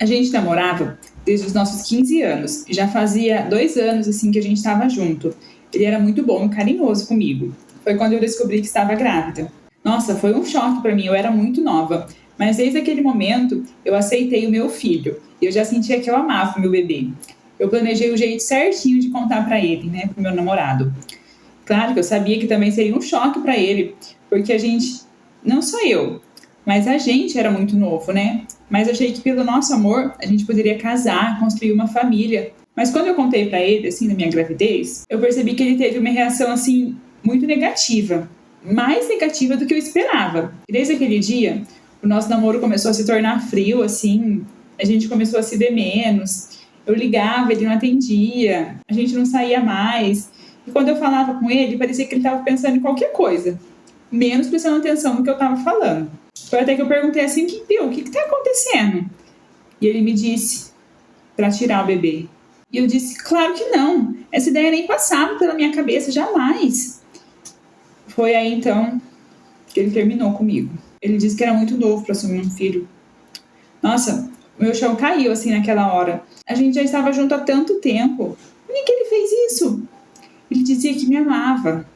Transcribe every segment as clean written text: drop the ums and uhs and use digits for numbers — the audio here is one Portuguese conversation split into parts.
A gente namorava desde os nossos 15 anos. Já fazia 2 anos assim que a gente estava junto. Ele era muito bom e carinhoso comigo. Foi quando eu descobri que estava grávida. Nossa, foi um choque para mim, eu era muito nova. Mas desde aquele momento, eu aceitei o meu filho. Eu já sentia que eu amava o meu bebê. Eu planejei o jeito certinho de contar para ele, né, pro meu namorado. Claro que eu sabia que também seria um choque para ele, porque a gente, não só eu, mas a gente era muito novo, né? Mas achei que pelo nosso amor, a gente poderia casar, construir uma família. Mas quando eu contei para ele, assim, da minha gravidez, eu percebi que ele teve uma reação, assim, muito negativa. Mais negativa do que eu esperava. E desde aquele dia, o nosso namoro começou a se tornar frio, assim, a gente começou a se ver menos. Eu ligava, ele não atendia, a gente não saía mais. E quando eu falava com ele, parecia que ele estava pensando em qualquer coisa, menos prestando atenção no que eu estava falando. Foi até que eu perguntei assim, o que está acontecendo? E ele me disse, para tirar o bebê. E eu disse, claro que não, essa ideia nem passava pela minha cabeça, jamais. Foi aí então que ele terminou comigo. Ele disse que era muito novo para assumir um filho. Nossa, o meu chão caiu assim naquela hora. A gente já estava junto há tanto tempo. Por que ele fez isso? Ele dizia que me amava.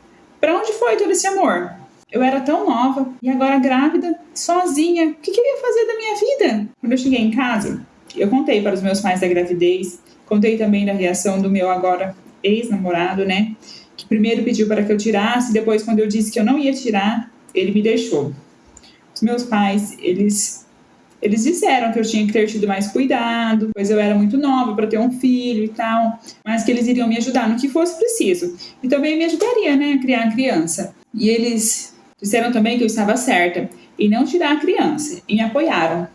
Para onde foi todo esse amor? Eu era tão nova e agora grávida, sozinha. O que ele ia fazer da minha vida? Quando eu cheguei em casa, eu contei para os meus pais da gravidez. Contei também da reação do meu agora ex-namorado, né? Que primeiro pediu para que eu tirasse, depois quando eu disse que eu não ia tirar, ele me deixou. Os meus pais, eles disseram que eu tinha que ter tido mais cuidado, pois eu era muito nova para ter um filho e tal, mas que eles iriam me ajudar no que fosse preciso. E também me ajudaria, né, a criar a criança. E eles disseram também que eu estava certa em não tirar a criança e me apoiaram.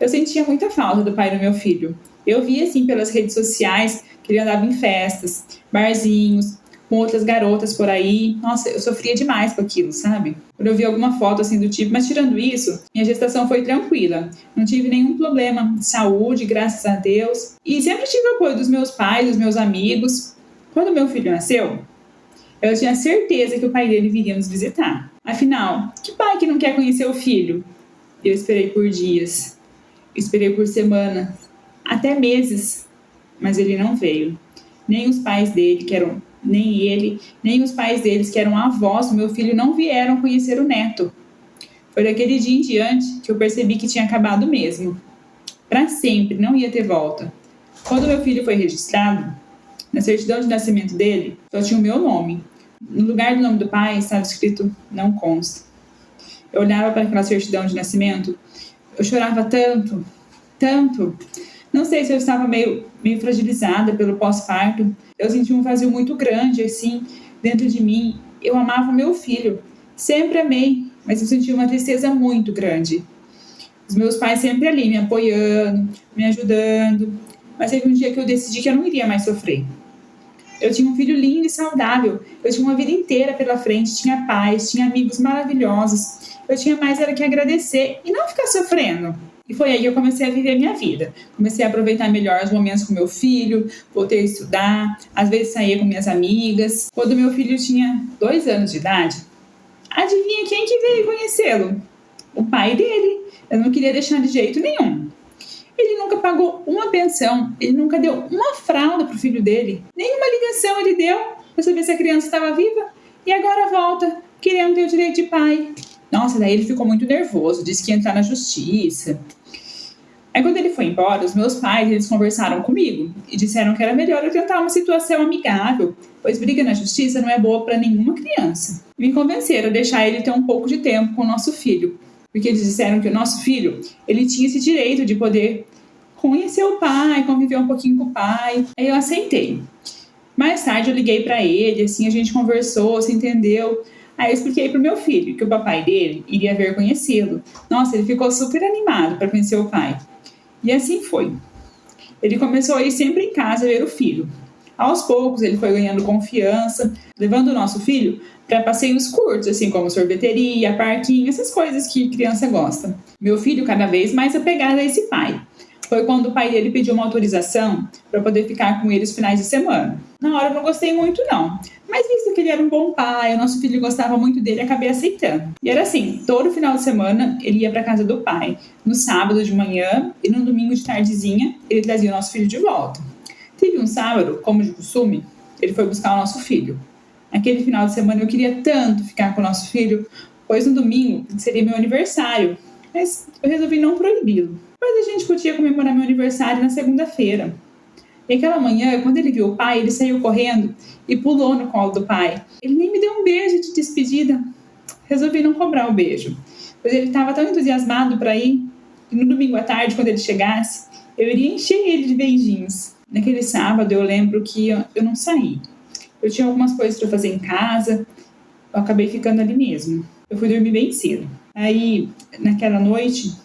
Eu sentia muita falta do pai do meu filho. Eu via, assim, pelas redes sociais que ele andava em festas, barzinhos, com outras garotas por aí. Nossa, eu sofria demais com aquilo, sabe? Quando eu vi alguma foto assim do tipo, mas tirando isso, minha gestação foi tranquila. Não tive nenhum problema de saúde, graças a Deus. E sempre tive o apoio dos meus pais, dos meus amigos. Quando meu filho nasceu, eu tinha certeza que o pai dele viria nos visitar. Afinal, que pai que não quer conhecer o filho? Eu esperei por dias, esperei por semanas, até meses, mas ele não veio. Nem os pais dele, nem ele, nem os pais deles, que eram avós do meu filho, não vieram conhecer o neto. Foi daquele dia em diante que eu percebi que tinha acabado mesmo. Para sempre, não ia ter volta. Quando meu filho foi registrado, na certidão de nascimento dele, só tinha o meu nome. No lugar do nome do pai estava escrito não consta. Eu olhava para aquela certidão de nascimento, eu chorava tanto, tanto. Não sei se eu estava meio fragilizada pelo pós-parto. Eu senti um vazio muito grande, assim, dentro de mim. Eu amava o meu filho. Sempre amei, mas eu senti uma tristeza muito grande. Os meus pais sempre ali, me apoiando, me ajudando. Mas teve um dia que eu decidi que eu não iria mais sofrer. Eu tinha um filho lindo e saudável. Eu tinha uma vida inteira pela frente. Tinha paz, tinha amigos maravilhosos. Eu tinha mais era que agradecer e não ficar sofrendo. E foi aí que eu comecei a viver minha vida. Comecei a aproveitar melhor os momentos com meu filho, voltei a estudar, às vezes saía com minhas amigas. Quando meu filho tinha 2 anos de idade, adivinha quem que veio conhecê-lo? O pai dele. Eu não queria deixar de jeito nenhum. Ele nunca pagou uma pensão, ele nunca deu uma fralda pro filho dele. Nenhuma ligação ele deu para saber se a criança estava viva. E agora volta, querendo ter o direito de pai. Nossa, daí ele ficou muito nervoso, disse que ia entrar na justiça. Aí quando ele foi embora, os meus pais, eles conversaram comigo e disseram que era melhor eu tentar uma situação amigável, pois briga na justiça não é boa para nenhuma criança. E me convenceram a deixar ele ter um pouco de tempo com o nosso filho, porque eles disseram que o nosso filho, ele tinha esse direito de poder conhecer o pai, conviver um pouquinho com o pai. Aí eu aceitei. Mais tarde eu liguei para ele, assim, a gente conversou, se entendeu. Aí eu expliquei pro meu filho que o papai dele iria vir conhecê-lo. Nossa, ele ficou super animado para conhecer o pai. E assim foi. Ele começou a ir sempre em casa ver o filho. Aos poucos ele foi ganhando confiança, levando o nosso filho para passeios curtos, assim como sorveteria, parquinho, essas coisas que criança gosta. Meu filho cada vez mais apegado a esse pai. foi quando o pai dele pediu uma autorização para poder ficar com ele os finais de semana. Na hora eu não gostei muito não, mas visto que ele era um bom pai, o nosso filho gostava muito dele, acabei aceitando. E era assim, todo final de semana ele ia para casa do pai, no sábado de manhã e no domingo de tardezinha ele trazia o nosso filho de volta. Teve um sábado, como de costume, ele foi buscar o nosso filho. Naquele final de semana eu queria tanto ficar com o nosso filho, pois no domingo seria meu aniversário, mas eu resolvi não proibi-lo. Mas a gente podia comemorar meu aniversário na segunda-feira. E aquela manhã, quando ele viu o pai, ele saiu correndo e pulou no colo do pai. Ele nem me deu um beijo de despedida. Resolvi não cobrar o beijo, pois ele estava tão entusiasmado para ir. E no domingo à tarde, quando ele chegasse, eu iria encher ele de beijinhos. Naquele sábado, eu lembro que eu não saí. Eu tinha algumas coisas para fazer em casa, eu acabei ficando ali mesmo. Eu fui dormir bem cedo. Aí, naquela noite,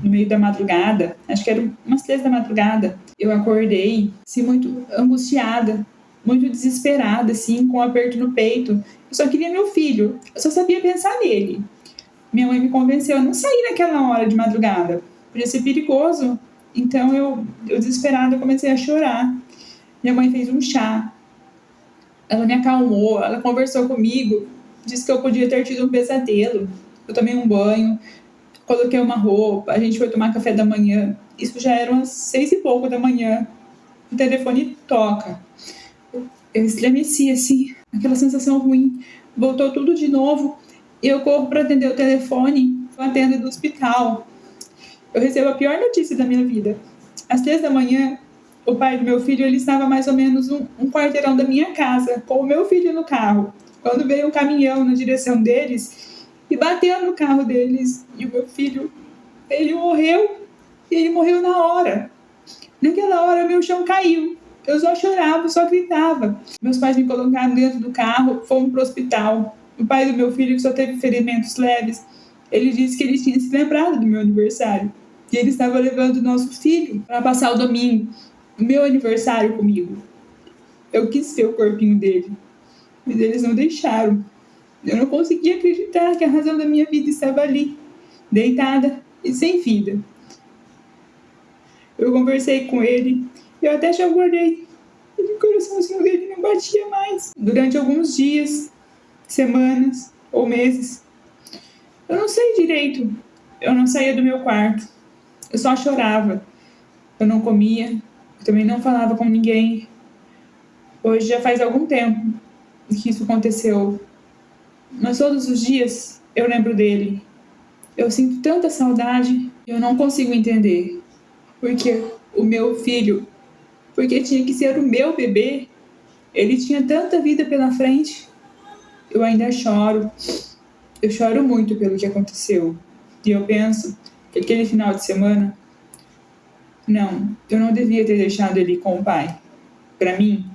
no meio da madrugada, acho que era umas 3 da madrugada, eu acordei, assim, muito angustiada, muito desesperada, assim, com um aperto no peito. Eu só queria meu filho, eu só sabia pensar nele. Minha mãe me convenceu a não sair naquela hora de madrugada, podia ser perigoso. Então, eu desesperada, comecei a chorar. Minha mãe fez um chá, ela me acalmou, ela conversou comigo, disse que eu podia ter tido um pesadelo. Eu tomei um banho, coloquei uma roupa, a gente foi tomar café da manhã. Isso já eram umas 6 e pouco da manhã. O telefone toca. Eu estremeci, assim, aquela sensação ruim. Voltou tudo de novo. E eu corro para atender o telefone, eu atendo do hospital. Eu recebo a pior notícia da minha vida. Às 3 da manhã, o pai do meu filho, ele estava mais ou menos um quarteirão da minha casa, com o meu filho no carro. Quando veio um caminhão na direção deles e bateu no carro deles. E o meu filho, ele morreu. E ele morreu na hora. Naquela hora, meu chão caiu. Eu só chorava, só gritava. Meus pais me colocaram dentro do carro, fomos para o hospital. O pai do meu filho, que só teve ferimentos leves, ele disse que ele tinha se lembrado do meu aniversário. E ele estava levando o nosso filho para passar o domingo, o meu aniversário comigo. Eu quis ver o corpinho dele, mas eles não deixaram. Eu não conseguia acreditar que a razão da minha vida estava ali, deitada e sem vida. Eu conversei com ele, eu até chacoalhei. O coraçãozinho dele não batia mais. Durante alguns dias, semanas ou meses, eu não sei direito. Eu não saía do meu quarto. Eu só chorava. Eu não comia. Eu também não falava com ninguém. Hoje já faz algum tempo que isso aconteceu. Mas todos os dias eu lembro dele. Eu sinto tanta saudade. Eu não consigo entender. Porque o meu filho, porque tinha que ser o meu bebê, ele tinha tanta vida pela frente. Eu ainda choro. Eu choro muito pelo que aconteceu. E eu penso que aquele final de semana, não, eu não devia ter deixado ele com o pai. Para mim,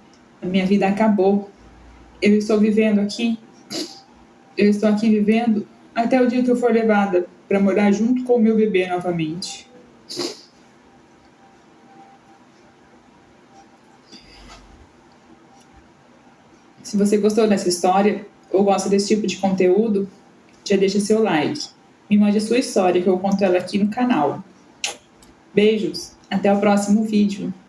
a minha vida acabou. Eu estou vivendo aqui. Eu estou aqui vivendo até o dia que eu for levada para morar junto com o meu bebê novamente. Se você gostou dessa história ou gosta desse tipo de conteúdo, já deixa seu like. Me mande a sua história que eu conto ela aqui no canal. Beijos, até o próximo vídeo.